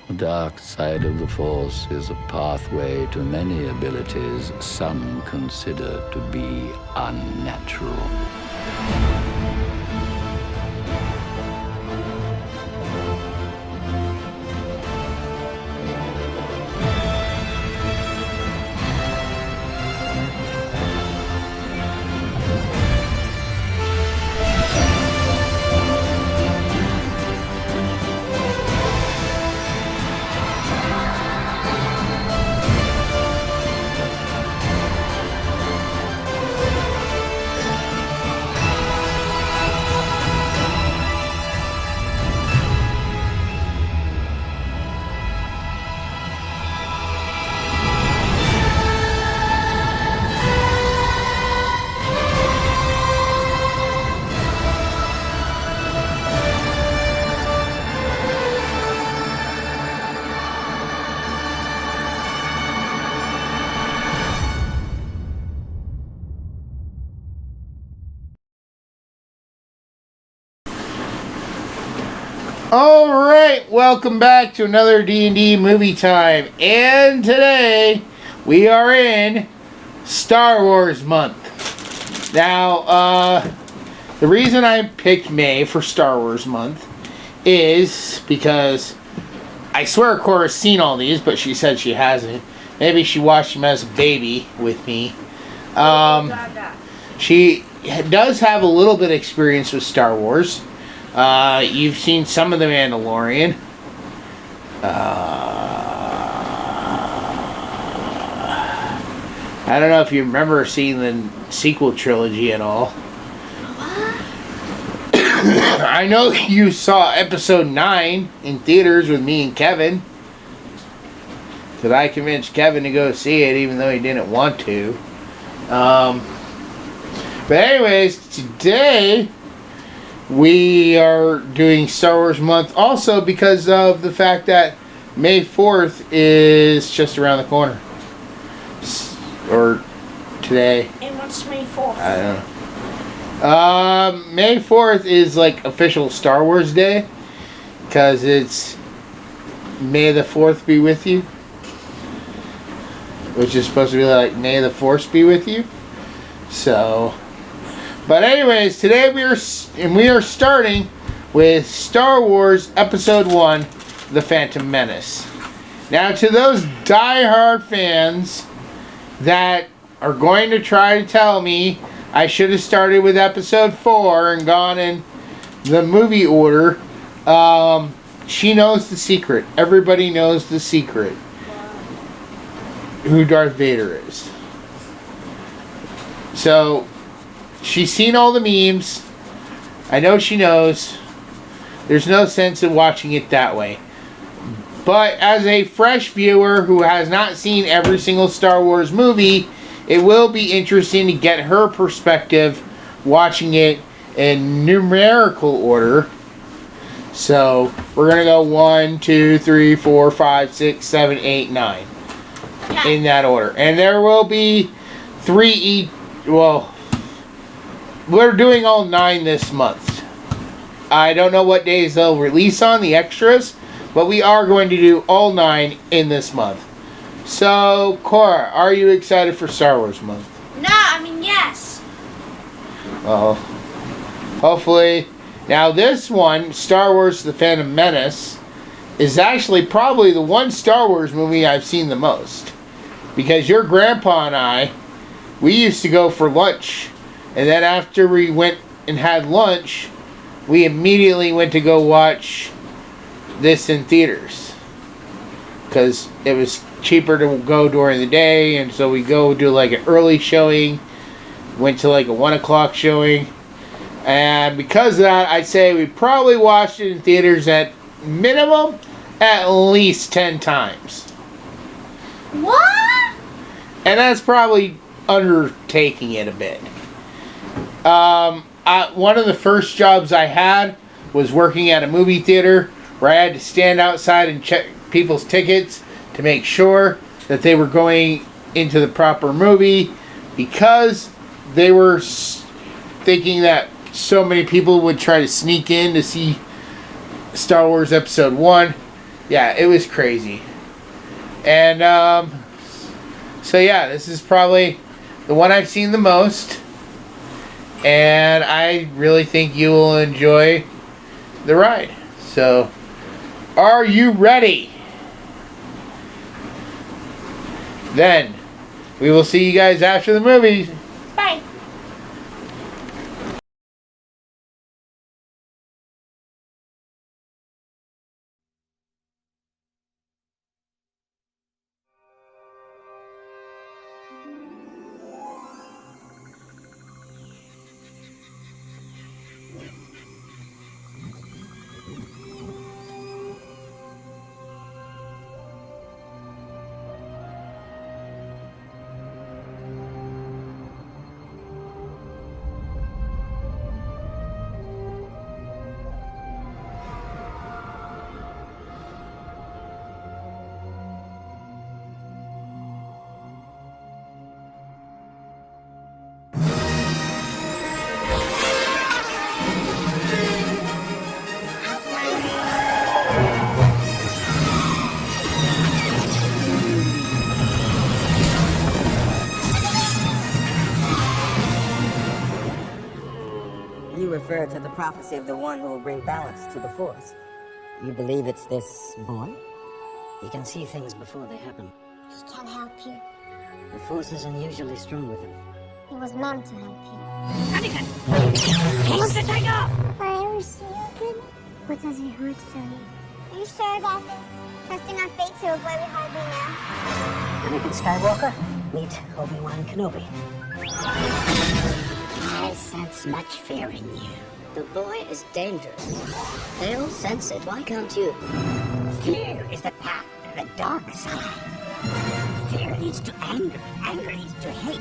The dark side of the Force is a pathway to many abilities some consider to be unnatural. Alright, welcome back to another D&D movie time. And today, we are in Star Wars month. Now, the reason I picked May for Star Wars month is because I swear Cora's seen all these, but she said she hasn't. Maybe she watched them as a baby with me. She does have a little bit of experience with Star Wars. You've seen some of The Mandalorian. I don't know if you remember seeing the sequel trilogy at all. I know you saw episode 9 in theaters with me and Kevin. Because I convinced Kevin to go see it even though he didn't want to. But anyways, today we are doing Star Wars month also because of the fact that May 4th is just around the corner. Or today. And what's May 4th? I don't know. May 4th is like official Star Wars Day. Because it's May the 4th be with you. Which is supposed to be like May the Force be with you. So, but anyways, today we are starting with Star Wars Episode 1, The Phantom Menace. Now, to those die-hard fans that are going to try to tell me I should have started with Episode 4 and gone in the movie order, she knows the secret. Everybody knows the secret. Who Darth Vader is. So, she's seen all the memes. I know she knows. There's no sense in watching it that way. But as a fresh viewer who has not seen every single Star Wars movie, it will be interesting to get her perspective watching it in numerical order. So, we're going to go 1, 2, 3, 4, 5, 6, 7, 8, 9. Yeah. In that order. And there will be 3 each. Well, we're doing all 9 this month. I don't know what days they'll release on, the extras, but we are going to do all 9 in this month. So, Cora, are you excited for Star Wars month? No, I mean, yes. Well, hopefully. Now, this one, Star Wars The Phantom Menace, is actually probably the one Star Wars movie I've seen the most. Because your grandpa and I, we used to go for lunch. And then after we went and had lunch, we immediately went to go watch this in theaters. Because it was cheaper to go during the day. And so we go do like an early showing. Went to like a 1 o'clock showing. And because of that, I'd say we probably watched it in theaters at minimum at least 10 times. What? And that's probably undertaking it a bit. One of the first jobs I had was working at a movie theater where I had to stand outside and check people's tickets to make sure that they were going into the proper movie because they were thinking that so many people would try to sneak in to see Star Wars Episode 1. Yeah, it was crazy. And, so yeah, this is probably the one I've seen the most. And I really think you will enjoy the ride. So, are you ready? Then, we will see you guys after the movie. Bye. You refer to the prophecy of the one who will bring balance to the Force. You believe it's this boy? He can see things before they happen. He can't help you. The Force is unusually strong with him. He was meant to help you. Anakin! He wants to take off! Will I ever see you again? What does it hurt to you? Are you sure about this? Trusting our fate to a boy we hardly know? Anakin Skywalker, meet Obi-Wan Kenobi. I sense much fear in you. The boy is dangerous. They all sense it. Why can't you? Fear is the path to the dark side. Fear leads to anger. Anger leads to hate.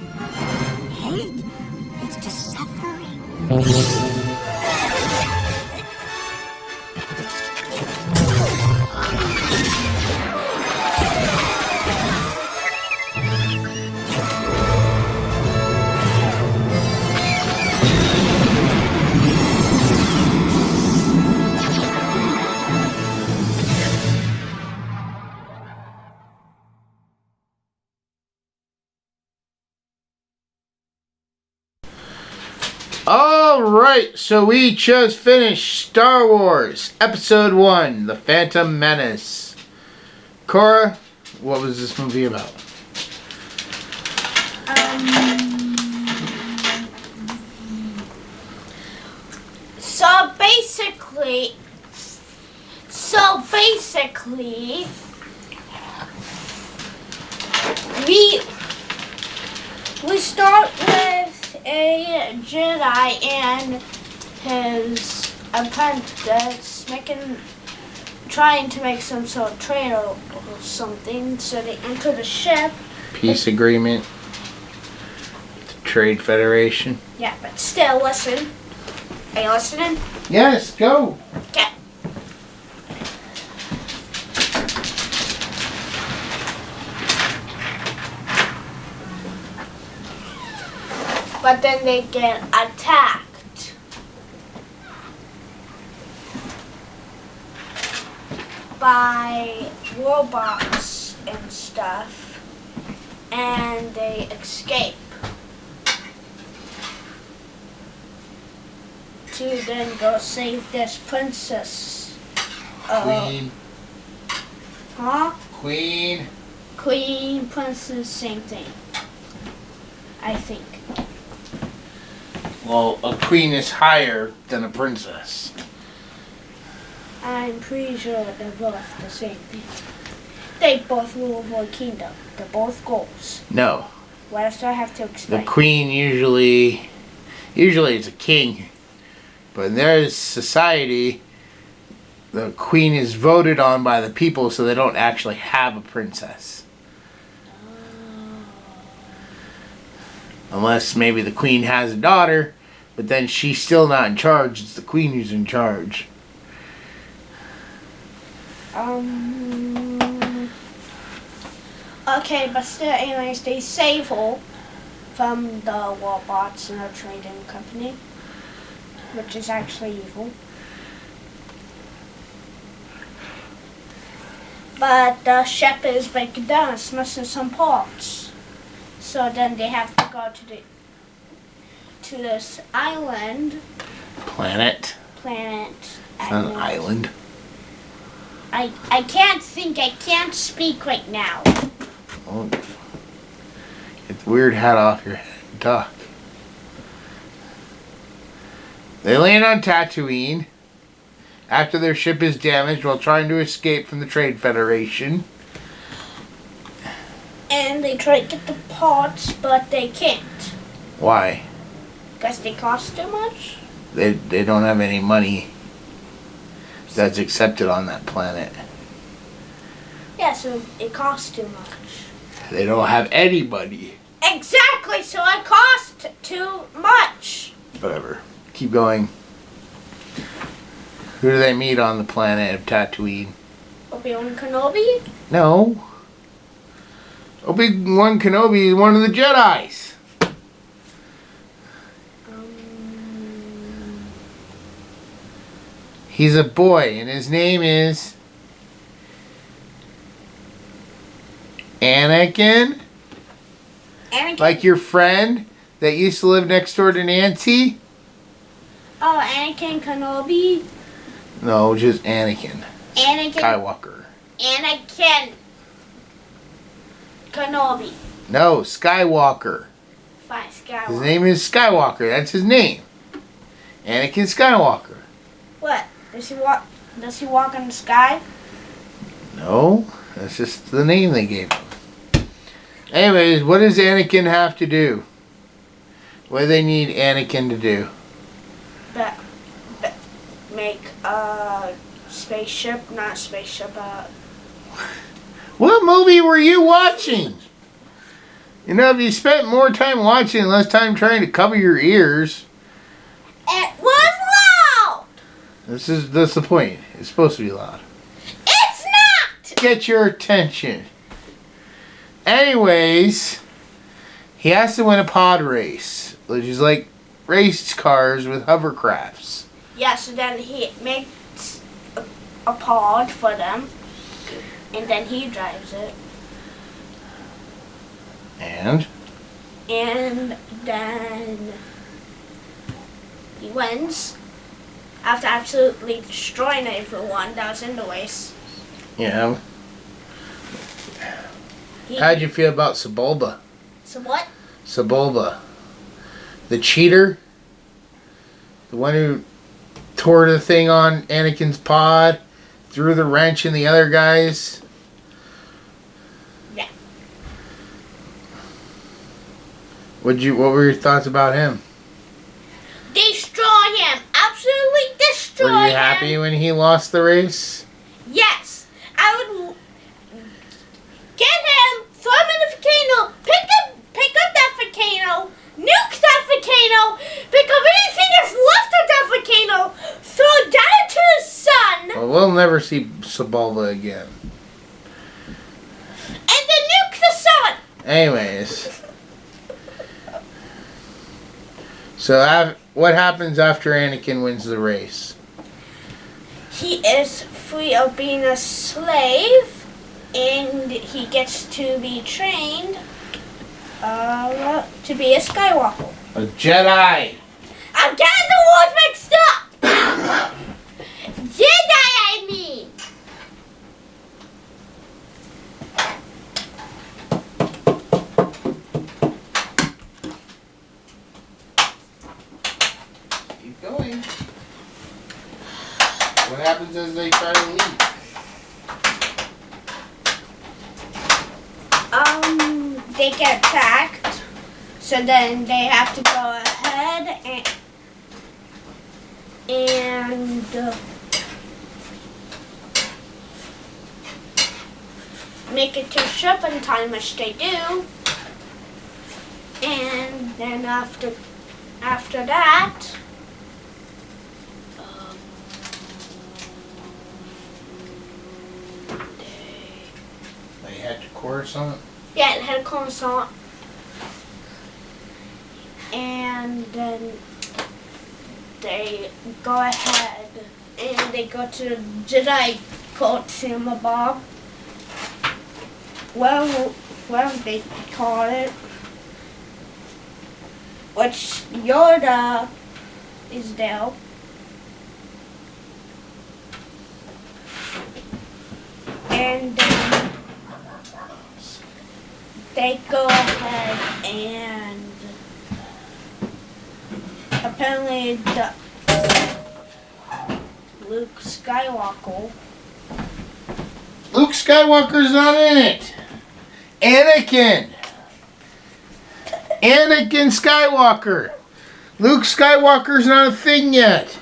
Hate leads to suffering. Alright, so we just finished Star Wars Episode 1, The Phantom Menace. Cora, what was this movie about? So basically, we start with a Jedi and his apprentice trying to make some sort of trade or something. So they enter the ship. Peace agreement. The Trade Federation. Yeah, but still, listen. Are you listening? Yes, go. Okay. But then they get attacked by robots and stuff, and they escape to then go save this princess. Queen. Huh? Queen. Queen, princess, same thing. I think. Well, a queen is higher than a princess. I'm pretty sure they're both the same thing. They both rule over a kingdom. They're both goals. No. What else do I have to The explain? queen usually is a king. But in their society, the queen is voted on by the people, so they don't actually have a princess. Unless maybe the queen has a daughter, but then she's still not in charge. It's the queen who's in charge. Okay, but still, anyways, they save her from the robots in a trading company, which is actually evil. But the ship is breaking down. It's missing some parts. So then they have to go to this island. Planet. Planet. It's not an island. I can't think. I can't speak right now. Oh, get the weird hat off your head, duck. They land on Tatooine after their ship is damaged while trying to escape from the Trade Federation. And they try to get the parts, but they can't. Why? Because they cost too much? They don't have any money that's accepted on that planet. Yeah, so it costs too much. They don't have any money. Exactly, so it costs too much. Whatever. Keep going. Who do they meet on the planet of Tatooine? Obi-Wan Kenobi? No. Obi-Wan Kenobi is one of the Jedis. He's a boy, and his name is Anakin. Anakin? Like your friend that used to live next door to Nancy? Oh, Anakin Kenobi? No, just Anakin. Anakin. Skywalker. Anakin Kenobi. No, Skywalker. Fine, Skywalker. His name is Skywalker. That's his name. Anakin Skywalker. What? Does he walk in the sky? No, that's just the name they gave him. Anyways, what does Anakin have to do? What do they need Anakin to do? Make a spaceship, not spaceship, What movie were you watching? You know, if you spent more time watching, less time trying to cover your ears. It was loud! That's the point. It's supposed to be loud. It's not! Get your attention. Anyways, he has to win a pod race, which is like race cars with hovercrafts. Yeah, so then he makes a pod for them, and then he drives it. And then he wins after absolutely destroying everyone that was in the race. yeah. How'd you feel about Sebulba? So what? Sebulba. The cheater? The one who tore the thing on Anakin's pod, threw the wrench in the other guys? Yeah. What were your thoughts about him? Destroy him! Absolutely destroy him! Were you happy when he lost the race? Yes! I would get him, throw him in the volcano, pick up that volcano, nuke that volcano, pick up anything that's left of that volcano, throw that into the sun, Well, we'll never see Sebulba again. and then nuke the sun! Anyways. So what happens after Anakin wins the race? He is free of being a slave, and he gets to be trained to be a Skywalker. A Jedi! I'm getting the words mixed up! Jedi, I mean! Keep going. What happens as they try to leave? They get attacked, so then they have to go ahead and make it to ship in time, which they do. And then after that, They had to Coruscant? yeah, it had a croissant. And then they go ahead and they go to the Jedi called Bob. whatever they call it, which Yoda is there. And they go ahead and apparently Luke Skywalker. Luke Skywalker's not in it. Anakin Skywalker. Luke Skywalker's not a thing yet.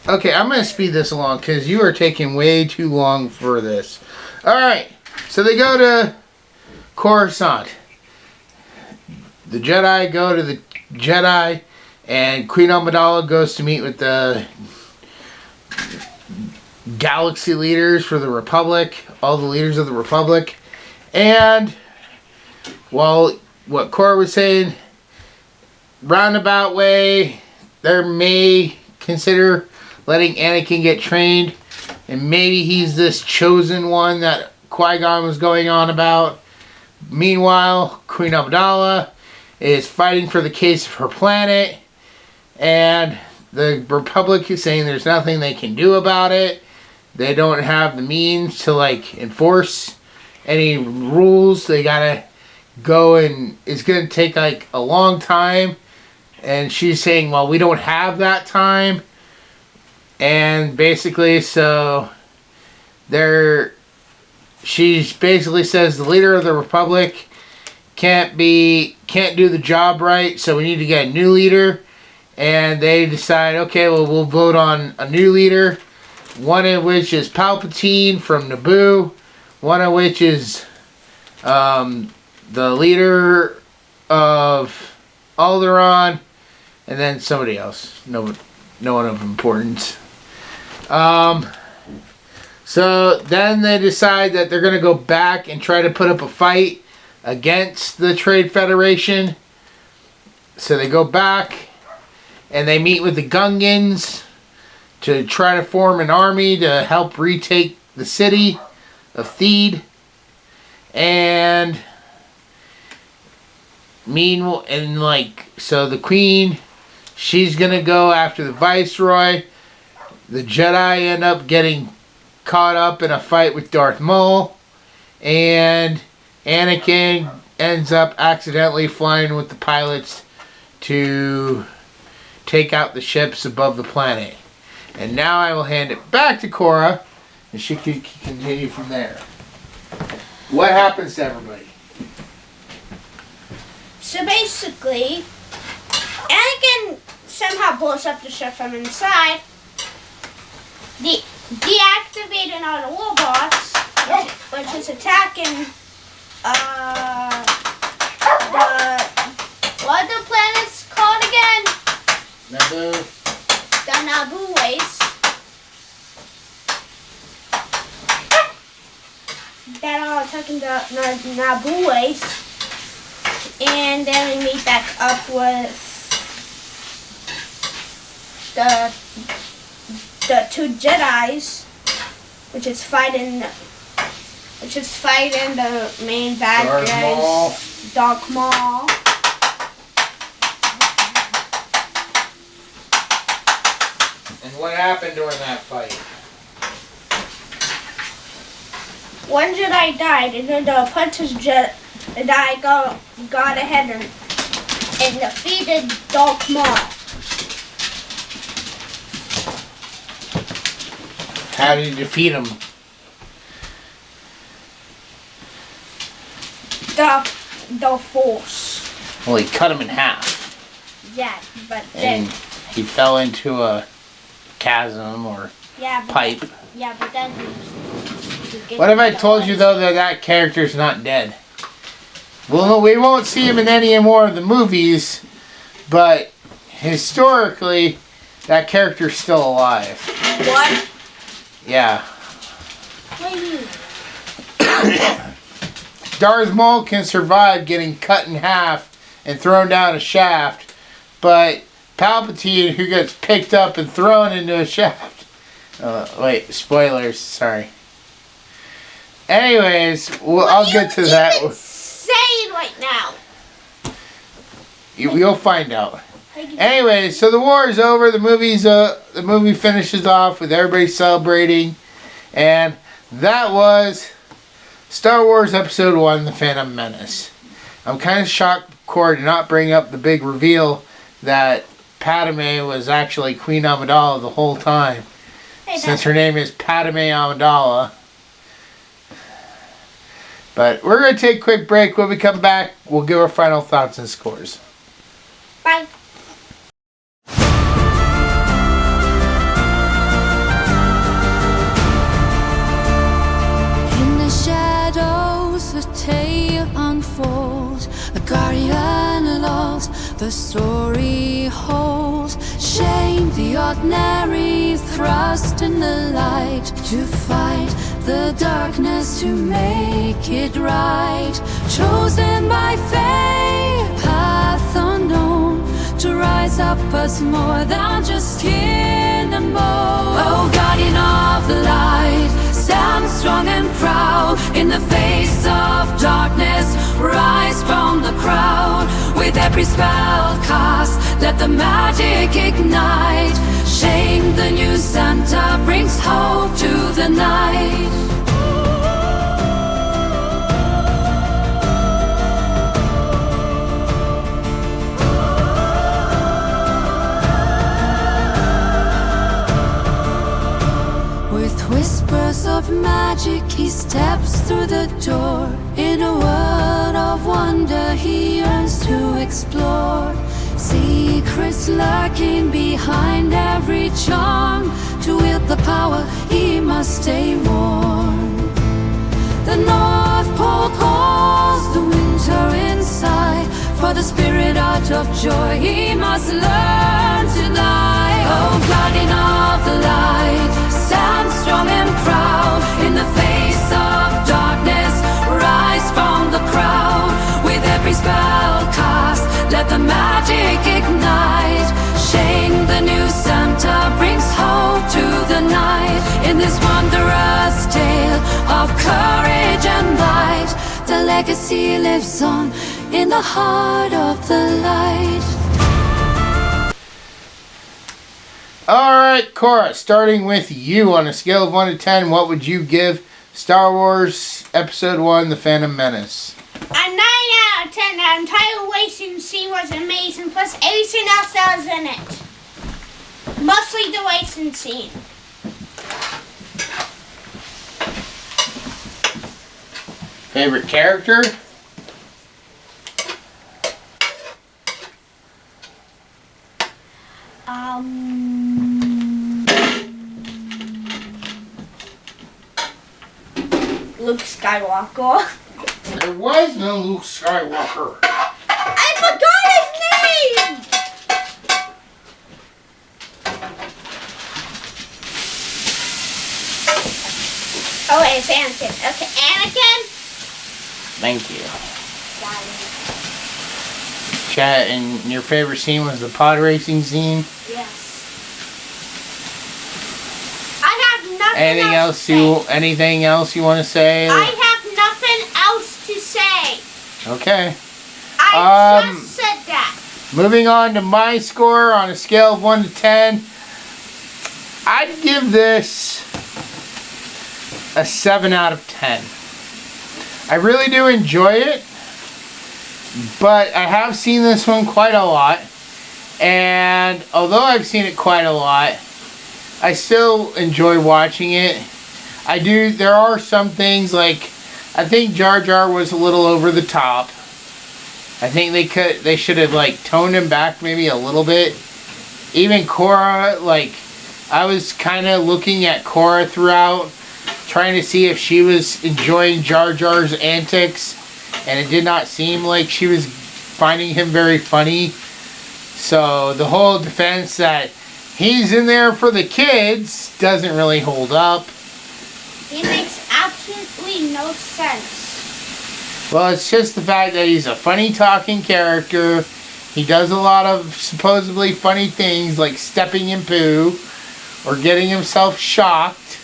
Okay, I'm going to speed this along because you are taking way too long for this. Alright, so they go to Coruscant. The Jedi go to the Jedi, and Queen Amidala goes to meet with the galaxy leaders for the Republic, all the leaders of the Republic. And, well, what Cora was saying, roundabout way, they may consider letting Anakin get trained, and maybe he's this chosen one that Qui-Gon was going on about. Meanwhile, Queen Amidala is fighting for the case of her planet, and the Republic is saying there's nothing they can do about it. They don't have the means to enforce any rules. They gotta go, and it's gonna take a long time, and she's saying, well, we don't have that time. And basically, so she basically says the leader of the Republic can't do the job right, so we need to get a new leader. And they decide, okay, well, we'll vote on a new leader, one of which is Palpatine from Naboo, one of which is the leader of Alderaan, and then somebody else, no one of importance. So then they decide that they're going to go back and try to put up a fight against the Trade Federation. So they go back and they meet with the Gungans to try to form an army to help retake the city of Theed. And meanwhile, so the Queen, she's going to go after the Viceroy. The Jedi end up getting caught up in a fight with Darth Maul, and Anakin ends up accidentally flying with the pilots to take out the ships above the planet. And now I will hand it back to Cora, and she can continue from there. What happens to everybody? So basically, Anakin somehow blows up the ship from inside. Deactivating all the robots, which is attacking what are the planets called again? Naboo. The Naboo waste. That are attacking the Naboo waste, and then we meet back up with the two Jedis, which is fighting the main bad guys, Darth Maul. And what happened during that fight? One Jedi died, and then the apprentice Jedi got ahead and defeated Darth Maul. How did you defeat him? The Force. Well, he cut him in half. Yeah, but And then... he fell into a chasm or pipe. Yeah, but then... What if I told you, though, that character's not dead? Well, we won't see him in any more of the movies, but historically, that character's still alive. What? Yeah. What do you mean? Darth Maul can survive getting cut in half and thrown down a shaft, but Palpatine, who gets picked up and thrown into a shaft. Wait, spoilers, sorry. Anyways, I'll get to that. Insane right now. You'll find out. Anyways, so the war is over. The movie finishes off with everybody celebrating, and that was Star Wars Episode 1: The Phantom Menace. I'm kind of shocked, Cora, to not bring up the big reveal that Padmé was actually Queen Amidala the whole time, since her name is Padmé Amidala. But we're going to take a quick break. When we come back, we'll give our final thoughts and scores. Bye. In the shadows, the tale unfolds. The guardian loves, the story holds. Shame the ordinary, thrust in the light to fight the darkness to make it right. Chosen by fate, path unknown, to rise up as more than just skin and bone. Oh, guardian of the light, stand strong and proud in the face of darkness. Rise from the crowd with every spell cast. Let the magic ignite. Shame the new Santa brings hope to the night. With whispers of magic he steps through the door. In a world of wonder he yearns to explore. Secrets lurking behind every charm. To wield the power he must stay warm. The North Pole calls the winter inside. For the spirit out of joy he must learn to lie. Oh, guardian of the light, stand strong and proud in the face of darkness. Rise from the crowd with every spell cast. Let the magic ignite. Shame the new Santa brings hope to the night. In this wondrous tale of courage and light, the legacy lives on in the heart of the light. Alright, Cora, starting with you, on a scale of 1 to 10, what would you give Star Wars Episode 1: The Phantom Menace? A 9 out of 10. That entire racing scene was amazing, plus everything else that was in it. Mostly the racing scene. Favorite character? Luke Skywalker. There was no Luke Skywalker. I forgot his name! Oh, wait, it's Anakin. Okay, Anakin? Thank you. Chat, and your favorite scene was the pod racing scene? Yes. I have nothing Anything else you want to say? I have nothing else to say. Okay. I just said that. Moving on to my score on a scale of 1 to 10. I'd give this a 7 out of 10. I really do enjoy it, but I have seen this one quite a lot, and although I've seen it quite a lot, I still enjoy watching it. There are some things, like, I think Jar Jar was a little over the top. I think they should have, like, toned him back maybe a little bit. Even Cora, like, I was kind of looking at Cora throughout, trying to see if she was enjoying Jar Jar's antics, and it did not seem like she was finding him very funny. So the whole defense that he's in there for the kids doesn't really hold up. It makes absolutely no sense. Well, it's just the fact that he's a funny talking character. He does a lot of supposedly funny things like stepping in poo or getting himself shocked.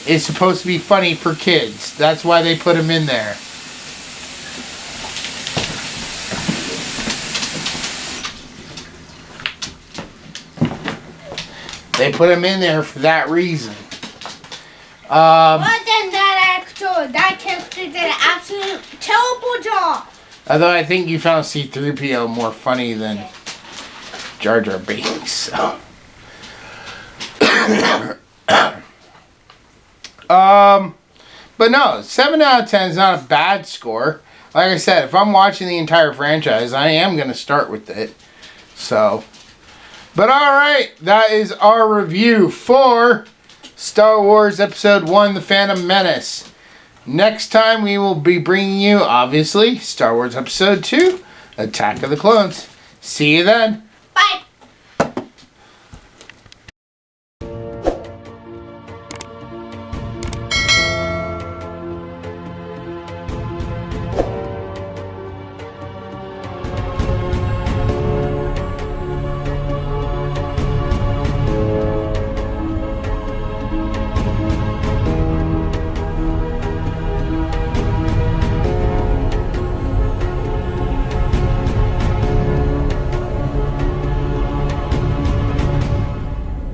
It's supposed to be funny for kids. That's why they put him in there. They put him in there for that reason. But then that character did an absolute terrible job. Although I think you found C-3PO more funny than Jar Jar Binks. So. But no, 7 out of 10 is not a bad score. Like I said, if I'm watching the entire franchise, I am going to start with it. So, but alright, that is our review for Star Wars Episode 1, The Phantom Menace. Next time we will be bringing you, obviously, Star Wars Episode 2, Attack of the Clones. See you then.